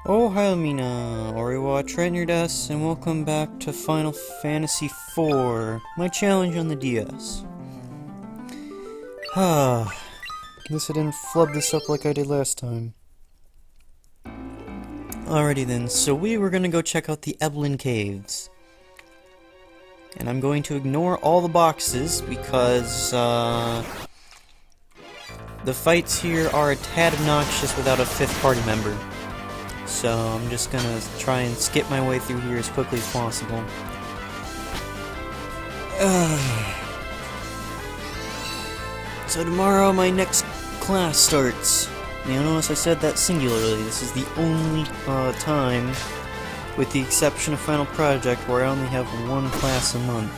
Oh, hi Lamina, Oriwa, Trat your desk, and welcome back to Final Fantasy IV, my challenge on the DS. Guess I didn't flub this up like I did last time. Alrighty then, so we were gonna go check out the Evelyn Caves. And I'm going to ignore all the boxes because, the fights here are a tad obnoxious without a fifth party member. So I'm just gonna try and skip my way through here as quickly as possible. So tomorrow my next class starts. You'll notice I said that singularly. This is the only time, with the exception of Final Project, where I only have one class a month.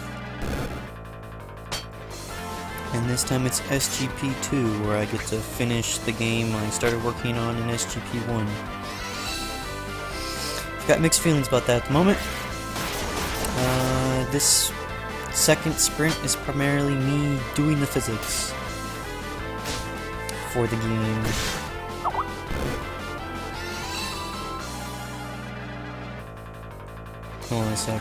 And this time it's SGP2, where I get to finish the game I started working on in SGP1. Got mixed feelings about that at the moment. This second sprint is primarily me doing the physics for the game. Hold on a sec.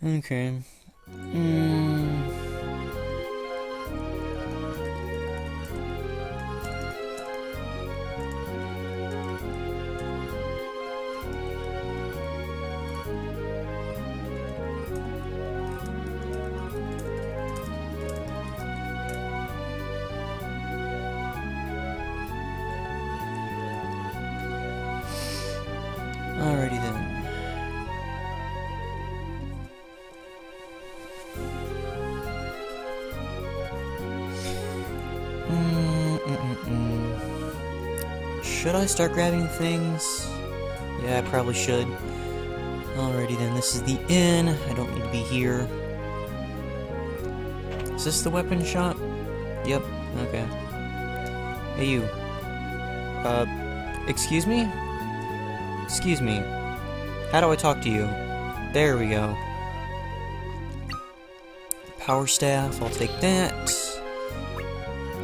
Okay. Alrighty then. Should I start grabbing things? Yeah, I probably should. Alrighty then, this is the inn. I don't need to be here. Is this the weapon shop? Yep, okay. Hey you. Excuse me? Excuse me. How do I talk to you? There we go. Power staff, I'll take that.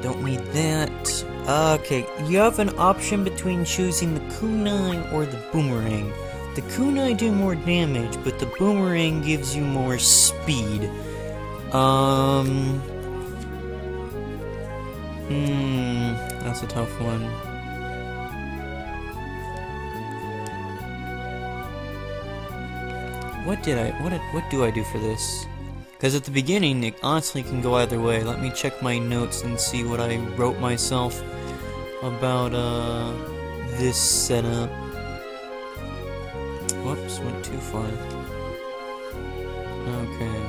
Don't need that. Okay, you have an option between choosing the kunai or the boomerang. The kunai do more damage, but the boomerang gives you more speed. That's a tough one. What do I do for this? Because at the beginning, it honestly can go either way. Let me check my notes and see what I wrote myself about, this setup. Whoops, went too far. Okay.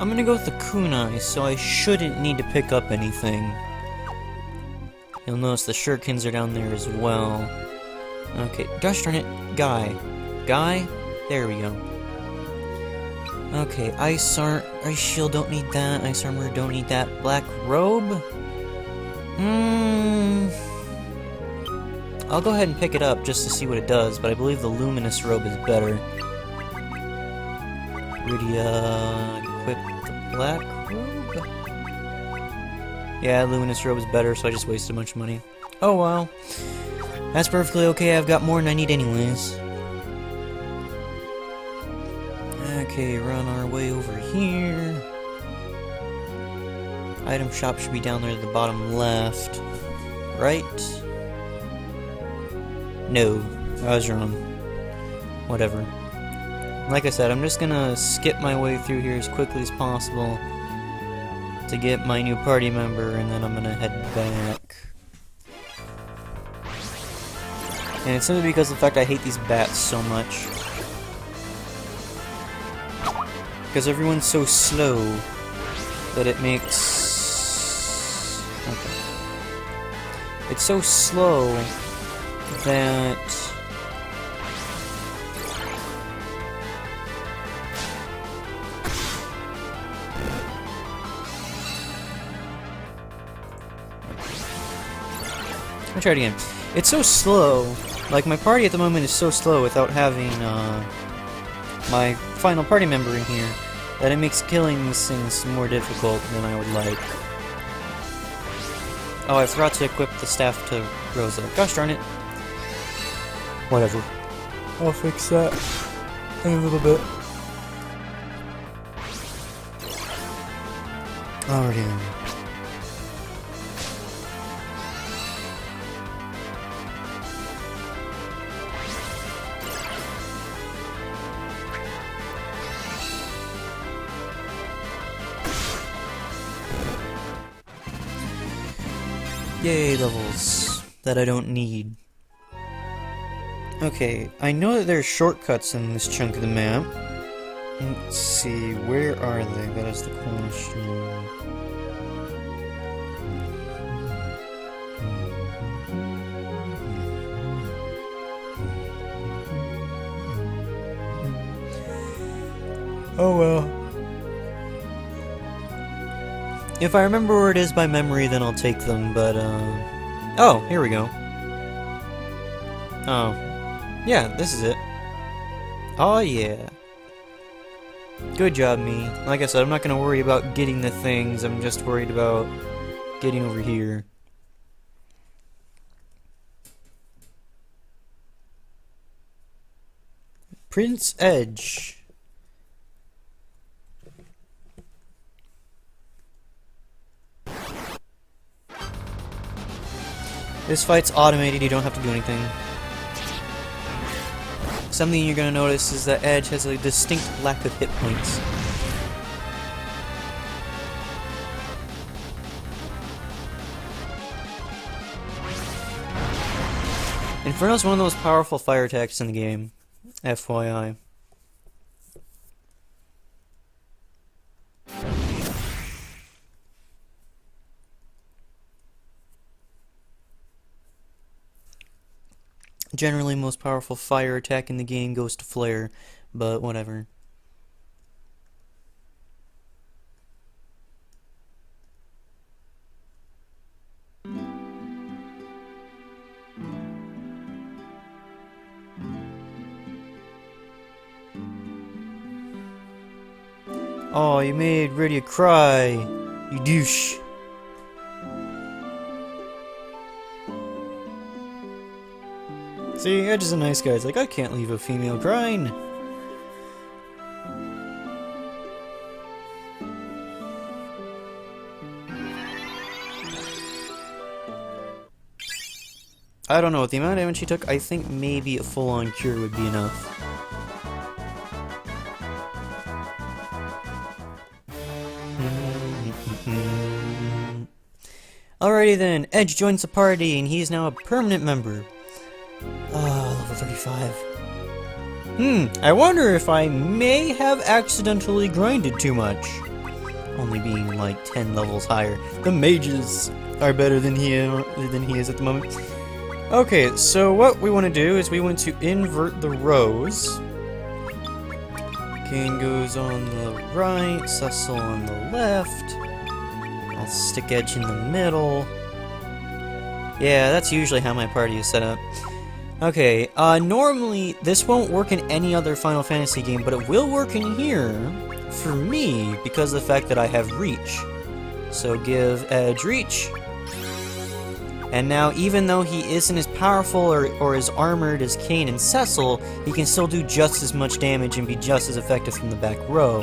I'm gonna go with the kunai, so I shouldn't need to pick up anything. You'll notice the shurikens are down there as well. Okay, gosh darn it, Guy. Guy? There we go. Okay, ice shield, don't need that. Ice armor, don't need that. Black robe? I'll go ahead and pick it up just to see what it does, but I believe the luminous robe is better. Rydia, equip the black robe? Yeah, luminous robe is better, so I just wasted a bunch of money. Oh well. That's perfectly okay, I've got more than I need anyways. Okay, run our way over here. Item shop should be down there at the bottom left. Right? No, I was wrong. Whatever. Like I said, I'm just gonna skip my way through here as quickly as possible to get my new party member, and then I'm gonna head back. And it's simply because of the fact I hate these bats so much. Because everyone's so slow that it makes Okay. It's so slow that... I'll try it again. It's so slow. Like, my party at the moment is so slow without having, my final party member in here, that it makes killing these things more difficult than I would like. Oh, I forgot to equip the staff to Rosa. Gosh darn it. Whatever. I'll fix that in a little bit. Alrighty then. Yay, levels that I don't need. Okay, I know that there's shortcuts in this chunk of the map. Let's see, where are they? That is the question. Oh well. If I remember where it is by memory, then I'll take them, but, oh, here we go. Oh. Yeah, this is it. Oh, yeah. Good job, me. Like I said, I'm not gonna worry about getting the things, I'm just worried about getting over here. Prince Edge. This fight's automated, you don't have to do anything. Something you're gonna notice is that Edge has a distinct lack of hit points. Inferno's one of the most powerful fire attacks in the game. FYI. Generally, most powerful fire attack in the game goes to Flare, but whatever. Oh, you made Rydia cry, you douche. See, Edge is a nice guy. He's like, I can't leave a female crying. I don't know, with the amount of damage she took, I think maybe a full-on cure would be enough. Alrighty then, Edge joins the party, and he is now a permanent member. Level 35. I wonder if I may have accidentally grinded too much. Only being like 10 levels higher. The mages are better than he is at the moment. Okay, so what we want to do is we want to invert the rows. Kane goes on the right, Cecil on the left. I'll stick Edge in the middle. Yeah, that's usually how my party is set up. Okay, normally this won't work in any other Final Fantasy game, but it will work in here for me because of the fact that I have Reach. So give Edge Reach. And now, even though he isn't as powerful or as armored as Kane and Cecil, he can still do just as much damage and be just as effective from the back row.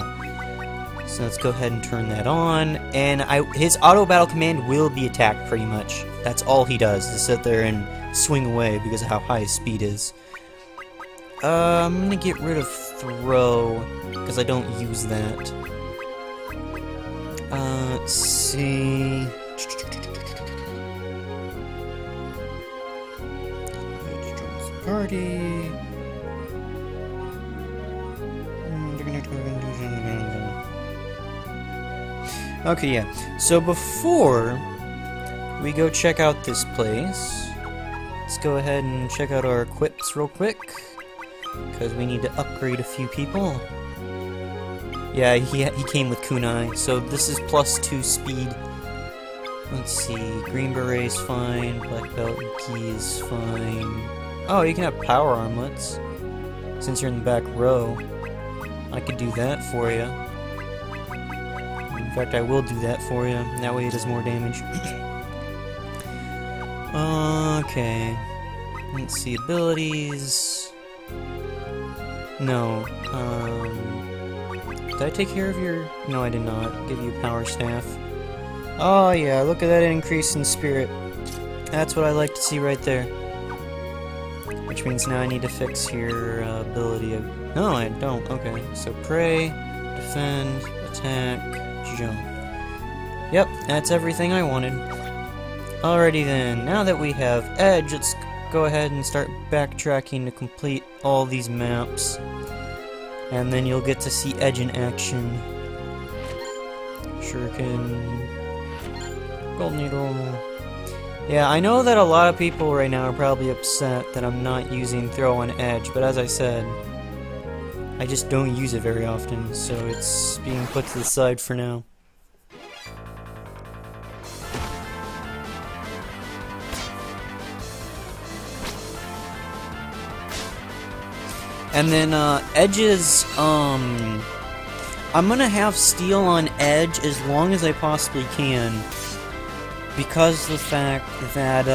So let's go ahead and turn that on. And his auto battle command will be attack, pretty much. That's all he does, is sit there and swing away because of how high his speed is. I'm gonna get rid of throw, because I don't use that. Let's see... Party... Okay, yeah. So before, we go check out this place. Let's go ahead and check out our equips real quick, because we need to upgrade a few people. Yeah, he came with kunai, so this is +2 speed. Let's see, green beret's fine, black belt and key is fine. Oh, you can have power armlets, since you're in the back row. I could do that for you. In fact, I will do that for you. That way it does more damage. Okay. Let's see, abilities. No. Did I take care of your... No, I did not. Give you power staff. Oh yeah, look at that increase in spirit. That's what I like to see right there. Which means now I need to fix your ability of... No, I don't. Okay, so pray, defend, attack, jump. Yep, that's everything I wanted. Alrighty then, now that we have Edge, let's go ahead and start backtracking to complete all these maps. And then you'll get to see Edge in action. Shuriken... Gold Needle... Yeah, I know that a lot of people right now are probably upset that I'm not using Throw on Edge, but as I said, I just don't use it very often, so it's being put to the side for now. And then, Edge's, I'm gonna have Steel on Edge as long as I possibly can. Because of the fact that,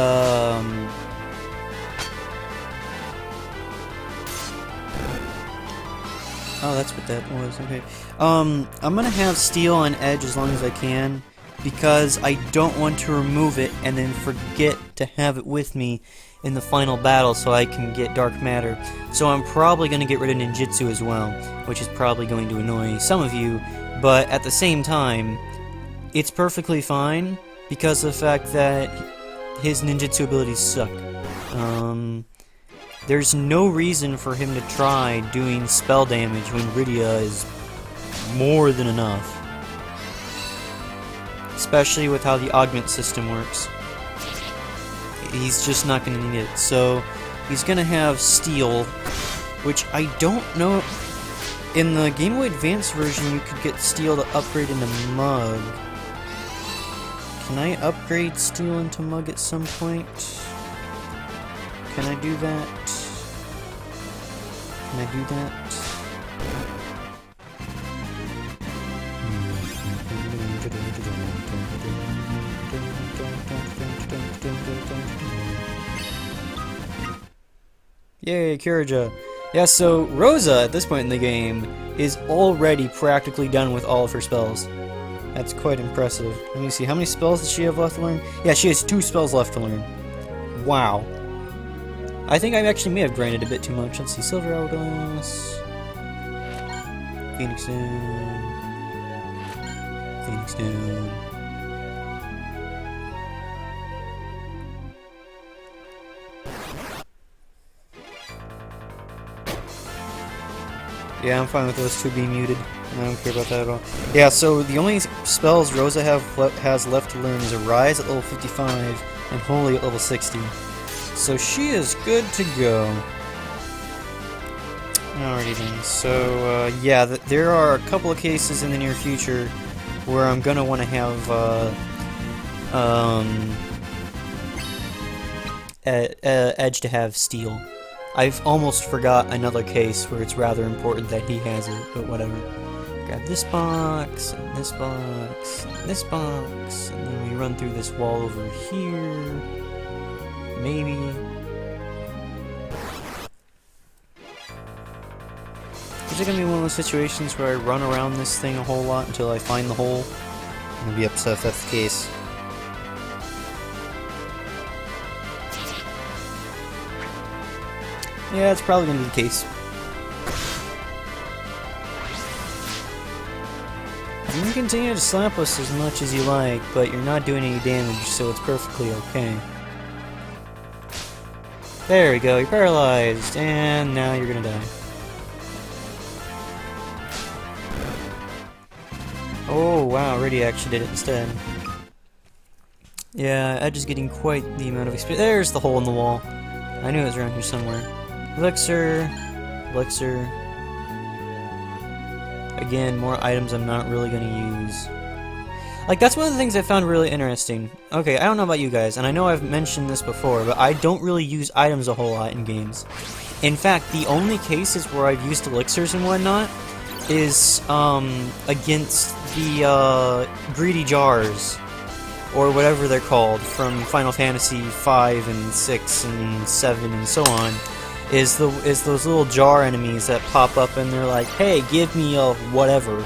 oh, that's what that was, okay. I'm gonna have Steel on Edge as long as I can, because I don't want to remove it and then forget to have it with me in the final battle so I can get Dark Matter. So I'm probably gonna get rid of Ninjutsu as well, which is probably going to annoy some of you, but at the same time, it's perfectly fine, because of the fact that his ninjutsu abilities suck. There's no reason for him to try doing spell damage when Rydia is more than enough. Especially with how the augment system works. He's just not going to need it. So, he's going to have Steel, which I don't know... In the Game Boy Advance version, you could get Steel to upgrade into Mug. Can I upgrade Steel into Mug at some point? Can I do that? Can I do that? Yay, Kiraja. Yeah, so Rosa, at this point in the game, is already practically done with all of her spells. That's quite impressive. Let me see, how many spells does she have left to learn? Yeah, she has 2 spells left to learn. Wow. I think I actually may have grinded a bit too much. Let's see, Silver Hourglass... Phoenix Stone... Phoenix Stone... Yeah, I'm fine with those 2 being muted. I don't care about that at all. Yeah, so the only spells Rosa has left to learn is Arise at level 55 and Holy at level 60. So she is good to go. Alrighty then. So, yeah, there are a couple of cases in the near future where I'm gonna want to have, Edge to have Steel. I've almost forgot another case where it's rather important that he has it, but whatever. Grab this box, and this box, and this box, and then we run through this wall over here. Maybe. Is it gonna be one of those situations where I run around this thing a whole lot until I find the hole? I'm gonna be upset if that's the case. Yeah, it's probably gonna be the case. You can continue to slap us as much as you like, but you're not doing any damage, so it's perfectly okay. There we go, you're paralyzed, and now you're gonna die. Oh wow, Riddy actually did it instead. Yeah, Edge is getting quite the amount of experience. There's the hole in the wall. I knew it was around here somewhere. Elixir. Elixir. Again, more items I'm not really gonna use. Like, that's one of the things I found really interesting. Okay, I don't know about you guys, and I know I've mentioned this before, but I don't really use items a whole lot in games. In fact, the only cases where I've used elixirs and whatnot is, against the, greedy jars, or whatever they're called, from Final Fantasy V and 6 and 7 and so on, is those little jar enemies that pop up and they're like, hey, give me a whatever.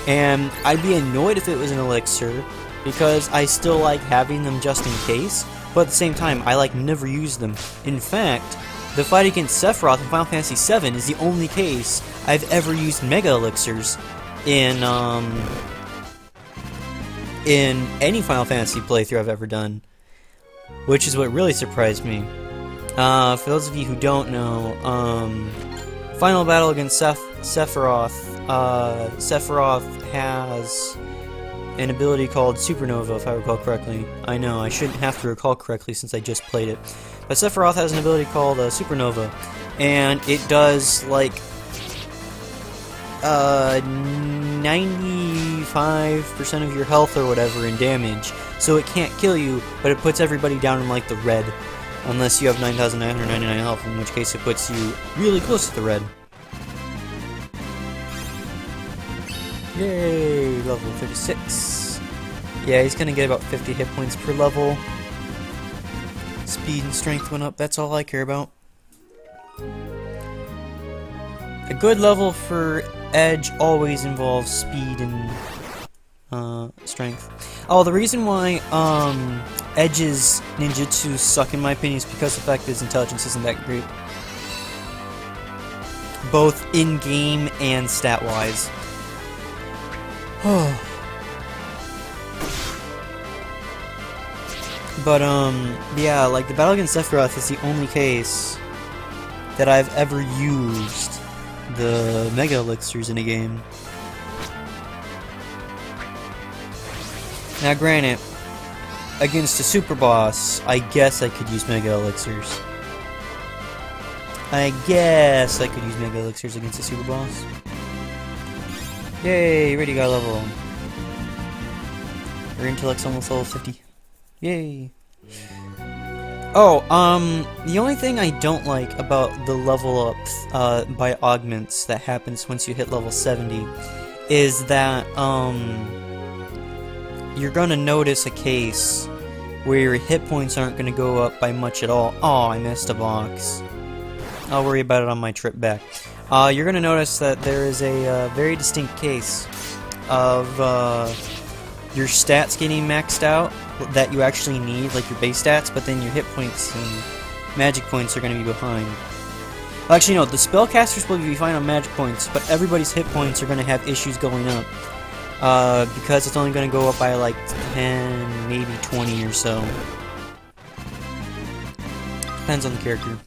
And I'd be annoyed if it was an elixir, because I still like having them just in case, but at the same time, I like never use them. In fact, the fight against Sephiroth in Final Fantasy VII is the only case I've ever used Mega Elixirs in any Final Fantasy playthrough I've ever done, which is what really surprised me. For those of you who don't know, final battle against Sephiroth, Sephiroth has an ability called Supernova, if I recall correctly. I know, I shouldn't have to recall correctly since I just played it. But Sephiroth has an ability called Supernova, and it does, like, 95% of your health or whatever in damage. So it can't kill you, but it puts everybody down in, like, the red. Unless you have 9,999 health, in which case it puts you really close to the red. Yay! Level 36. Yeah, he's gonna get about 50 hit points per level. Speed and strength went up, that's all I care about. A good level for Edge always involves speed and strength. Oh, the reason why Edge's ninjutsu suck in my opinion is because the fact that his intelligence isn't that great. Both in-game and stat-wise. But, yeah, like, the battle against Sephiroth is the only case that I've ever used the Mega Elixirs in a game. Now, granted, against a super boss, I guess I could use Mega Elixirs. I guess I could use Mega Elixirs against a super boss. Yay, already got a level. Our intellect's almost level 50. Yay. Oh, the only thing I don't like about the level up by augments that happens once you hit level 70 is that, you're gonna notice a case where your hit points aren't gonna go up by much at all. Oh, I missed a box. I'll worry about it on my trip back. You're gonna notice that there is a very distinct case of your stats getting maxed out that you actually need, like your base stats, but then your hit points and magic points are gonna be behind. Well, actually, no, the spellcasters will be fine on magic points, but everybody's hit points are gonna have issues going up. Because it's only going to go up by like 10, maybe 20 or so. Depends on the character.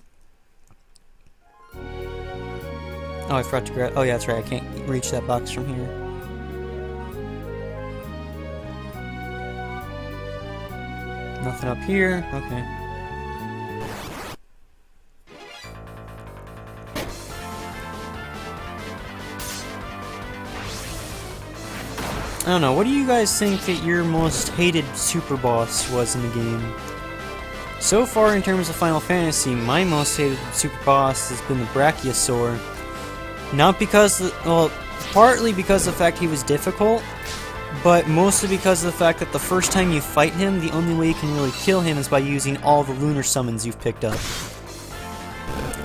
Oh, I forgot to grab. Oh, yeah, that's right. I can't reach that box from here. Nothing up here. Okay. I don't know, what do you guys think that your most hated super boss was in the game? So far, in terms of Final Fantasy, my most hated super boss has been the Brachiosaur. Not because, well, partly because of the fact he was difficult, but mostly because of the fact that the first time you fight him, the only way you can really kill him is by using all the lunar summons you've picked up.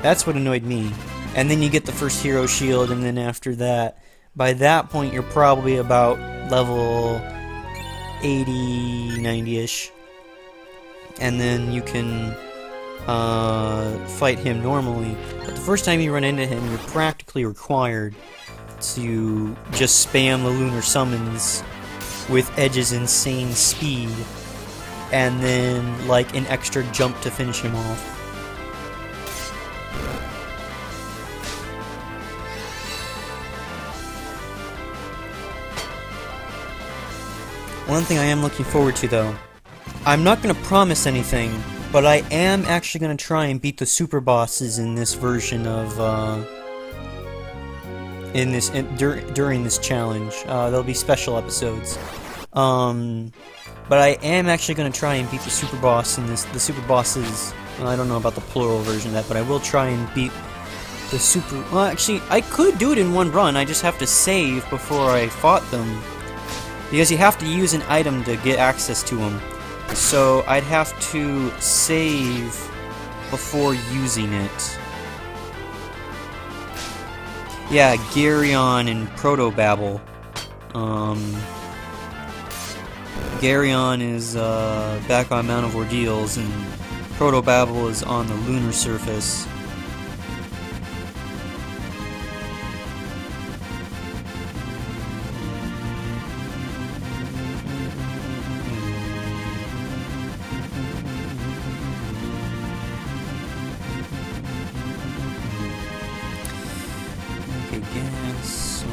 That's what annoyed me. And then you get the first hero shield, and then after that, by that point, you're probably about level 80, 90-ish. And then you can fight him normally. But the first time you run into him, you're practically required to just spam the lunar summons with Edge's insane speed. And then, like, an extra jump to finish him off. One thing I am looking forward to, though, I'm not gonna promise anything, but I am actually gonna try and beat the super bosses in this version of, during this challenge. There'll be special episodes. But I am actually gonna try and beat the super boss in this, the super bosses. Well, I don't know about the plural version of that, but I will try and beat the super... Well, actually, I could do it in one run, I just have to save before I fought them. Because you have to use an item to get access to them. So, I'd have to save before using it. Yeah, Garyon and Protobabble. Garyon is back on Mount of Ordeals, and Protobabble is on the lunar surface. Okay, gas.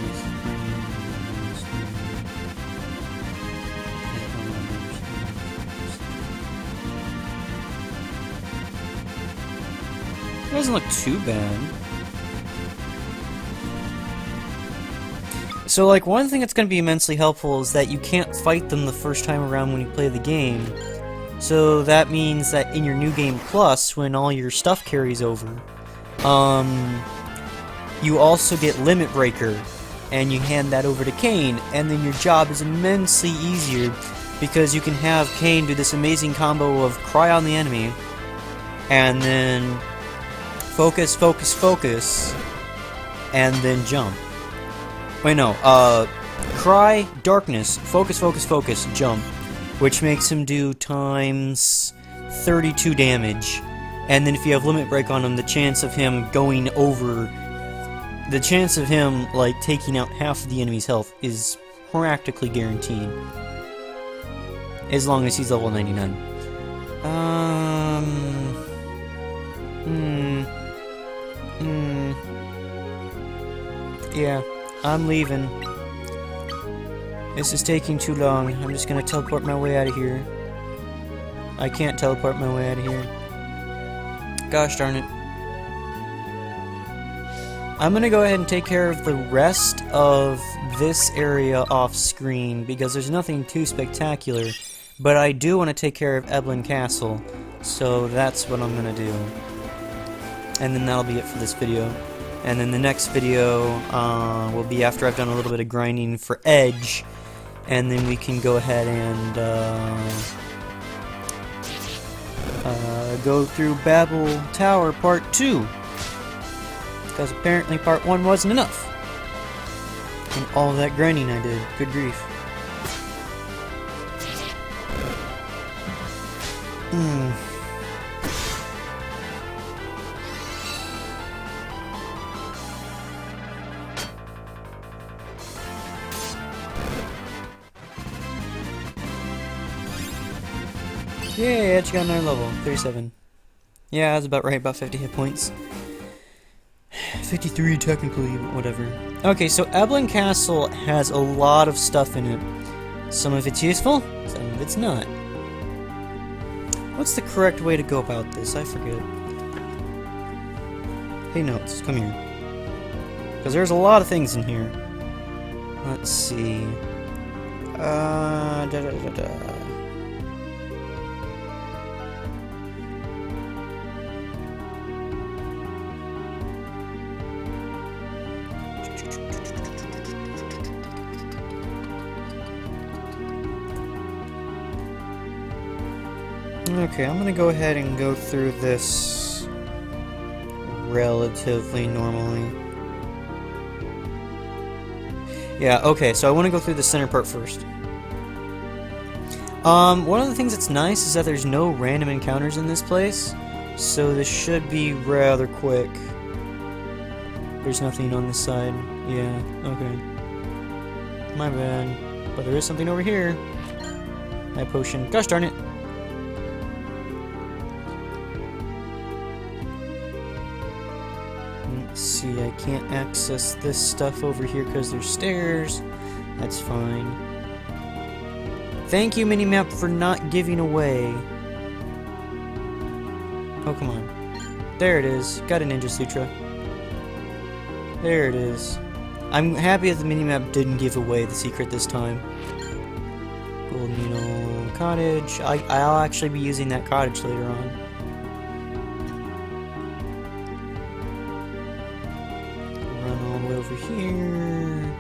It doesn't look too bad. So, like, one thing that's going to be immensely helpful is that you can't fight them the first time around when you play the game. So that means that in your New Game Plus, when all your stuff carries over, you also get Limit Breaker, and you hand that over to Kane, and then your job is immensely easier, because you can have Kane do this amazing combo of Cry on the enemy, and then focus, focus, focus, and then jump. Wait, no, Cry, Darkness, focus, focus, focus, jump, which makes him do times 32 damage. And then if you have Limit Break on him, the chance of him going over, the chance of him, like, taking out half of the enemy's health is practically guaranteed. As long as he's level 99. Yeah, I'm leaving. This is taking too long. I'm just gonna teleport my way out of here. I can't teleport my way out of here. Gosh darn it. I'm gonna go ahead and take care of the rest of this area off screen because there's nothing too spectacular, but I do want to take care of Eblin Castle, so that's what I'm gonna do. And then that'll be it for this video. And then the next video will be after I've done a little bit of grinding for Edge, and then we can go ahead and go through Babel Tower Part 2. Because apparently Part 1 wasn't enough. And all that grinding I did. Good grief. Yay, Edge got another level. 37. Yeah, that's about right. About 50 hit points. 53 technically, but whatever. Okay, so Eblin Castle has a lot of stuff in it. Some of it's useful, some of it's not. What's the correct way to go about this? I forget. Hey, Notes, come here. Because there's a lot of things in here. Let's see. Okay, I'm gonna go ahead and go through this relatively normally. Yeah, okay, so I want to go through the center part first. One of the things that's nice is that there's no random encounters in this place, so this should be rather quick. There's nothing on this side. Yeah, okay. My bad. But there is something over here. My potion. Gosh darn it. Let's see, I can't access this stuff over here because there's stairs. That's fine. Thank you, minimap, for not giving away. Oh, come on. There it is. Got a Ninja Sutra. There it is. I'm happy that the minimap didn't give away the secret this time. Golden Needle Cottage. I'll actually be using that cottage later on. Run all the way over here.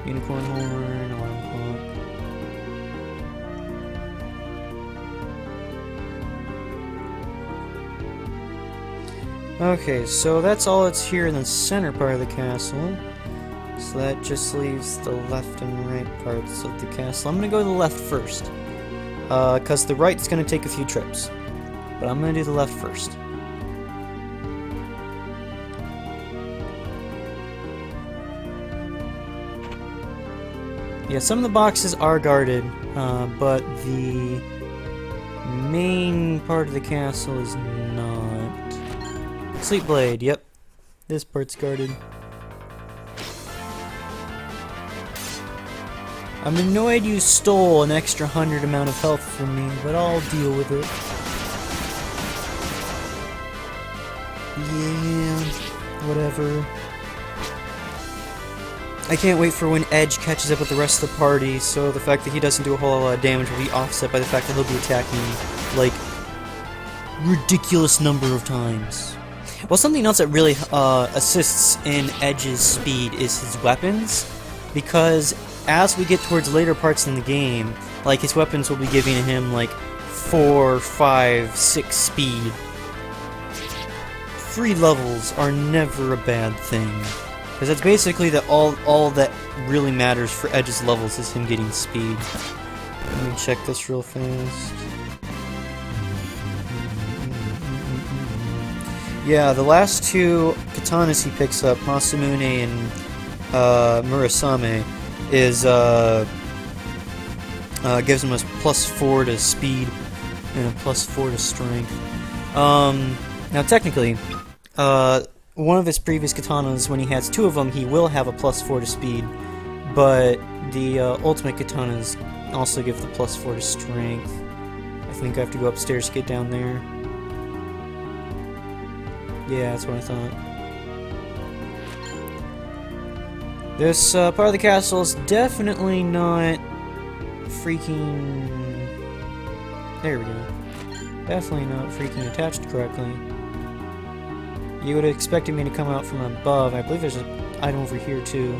Unicorn horn, alarm clock. Okay, so that's all that's here in the center part of the castle. So that just leaves the left and right parts of the castle. I'm gonna go to the left first. Because the right's gonna take a few trips. But I'm gonna do the left first. Yeah, some of the boxes are guarded, but the main part of the castle is not. Sleep Blade, yep. This part's guarded. I'm annoyed you stole an extra 100 amount of health from me, but I'll deal with it. Yeah, whatever. I can't wait for when Edge catches up with the rest of the party, so the fact that he doesn't do a whole lot of damage will be offset by the fact that he'll be attacking, like, ridiculous number of times. Well, something else that really assists in Edge's speed is his weapons, because as we get towards later parts in the game, like, his weapons will be giving him, like, 4, 5, 6 speed. 3 levels are never a bad thing. Because that's basically all that really matters for Edge's levels is him getting speed. Let me check this real fast. Yeah, the last 2 katanas he picks up, Masamune and Murasame, is gives him a +4 to speed and a +4 to strength. Now technically, one of his previous katanas, when he has 2 of them, he will have a +4 to speed, but the ultimate katanas also give the +4 to strength. I think I have to go upstairs to get down there. Yeah, that's what I thought. This part of the castle is definitely not freaking... There we go. Definitely not freaking attached correctly. You would have expected me to come out from above. I believe there's an item over here, too.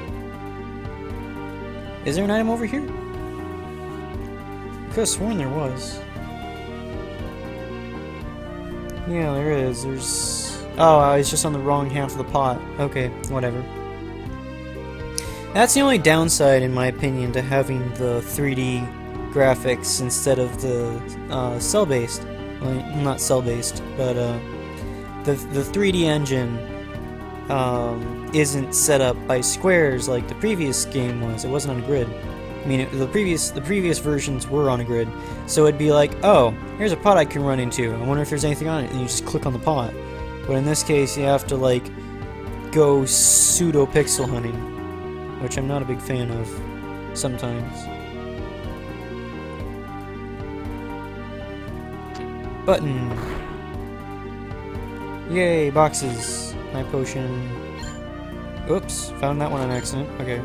Is there an item over here? I could have sworn there was. Yeah, there is. There's... Oh, I was just on the wrong half of the pot. Okay, whatever. That's the only downside, in my opinion, to having the 3D graphics instead of the cell-based. Well, not cell-based, but the 3D engine isn't set up by squares like the previous game was. It wasn't on a grid. I mean, the previous versions were on a grid, so it'd be like, oh, here's a pot I can run into. I wonder if there's anything on it, and you just click on the pot. But in this case, you have to like go pseudo pixel hunting, which I'm not a big fan of sometimes. Button. Yay, boxes. My potion. Oops, found that one on accident. Okay.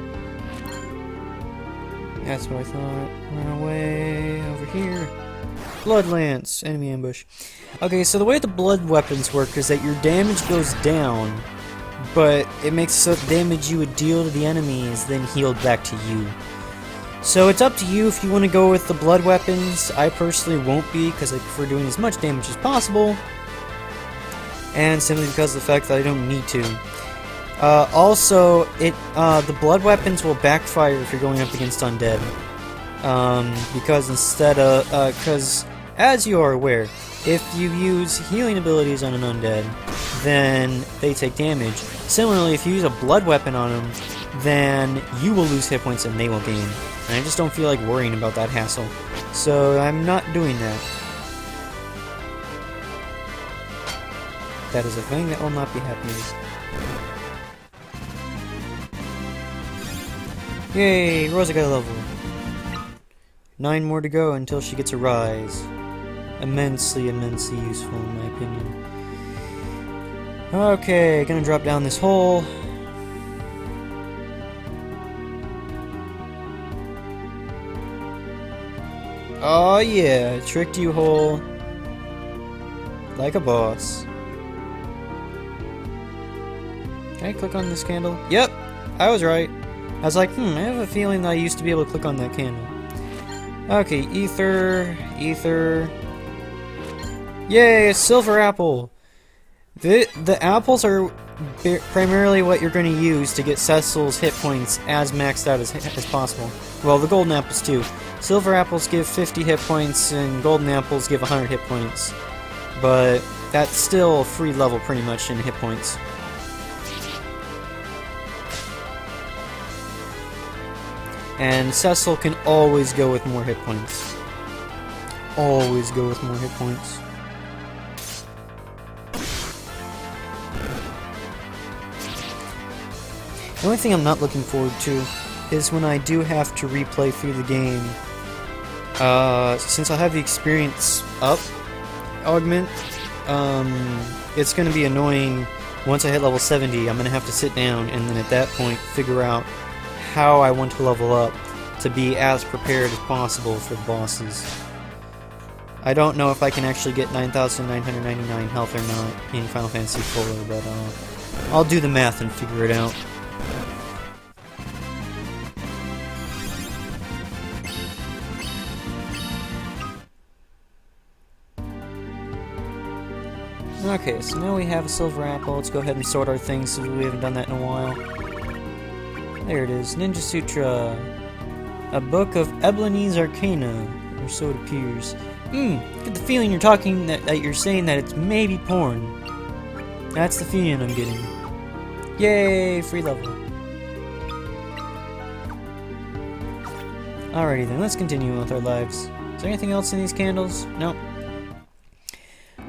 That's what I thought. Run away over here. Blood Lance. Enemy ambush. Okay, so the way the blood weapons work is that your damage goes down, but it makes so the damage you would deal to the enemy is then healed back to you. So it's up to you if you want to go with the blood weapons. I personally won't be, because I prefer doing as much damage as possible, and simply because of the fact that I don't need to. Also, the blood weapons will backfire if you're going up against undead. Because instead of, because as you are aware, if you use healing abilities on an undead, then they take damage. Similarly, if you use a blood weapon on them, then you will lose hit points and they will gain. And I just don't feel like worrying about that hassle. So I'm not doing that. That is a thing that will not be happening. Yay, Rosa got a level. 9 more to go until she gets a rise. Immensely, immensely useful in my opinion. Okay, gonna drop down this hole. Oh yeah, tricked you, hole. Like a boss. Can I click on this candle? Yep, I was right. I was like, I have a feeling that I used to be able to click on that candle. Okay, ether, ether. Yay, a silver apple! The apples are primarily what you're going to use to get Cecil's hit points as maxed out as possible. Well, the golden apples too. Silver apples give 50 hit points and golden apples give 100 hit points. But that's still free level pretty much in hit points. And Cecil can always go with more hit points. Always go with more hit points. The only thing I'm not looking forward to is when I do have to replay through the game. Since I have the experience up augment, it's going to be annoying. Once I hit level 70, I'm going to have to sit down and then at that point figure out how I want to level up to be as prepared as possible for the bosses. I don't know if I can actually get 9,999 health or not in Final Fantasy IV, but I'll do the math and figure it out. Okay, so now we have a silver apple. Let's go ahead and sort our things since we haven't done that in a while. There it is, Ninja Sutra. A book of Ebony's Arcana, or so it appears. Get the feeling you're talking that you're saying that it's maybe porn. That's the feeling I'm getting. Yay, free level. Alrighty then, let's continue with our lives. Is there anything else in these candles? Nope.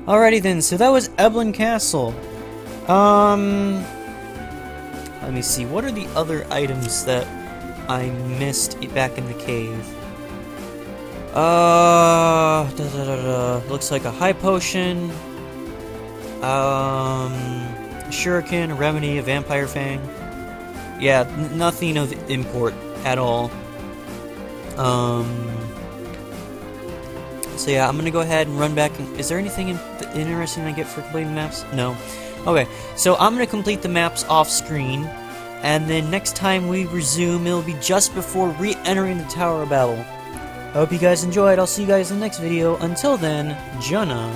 Alrighty then, so that was Eblan Castle. Let me see, what are the other items that I missed back in the cave? Looks like a high potion, a shuriken, a remedy, a vampire fang. Yeah, nothing of import at all. So yeah, I'm gonna go ahead and run back. Is there anything interesting I get for completing the maps? No. Okay, so I'm gonna complete the maps off screen, and then next time we resume, it'll be just before re-entering the Tower of Babel. I hope you guys enjoyed. I'll see you guys in the next video. Until then, Jana.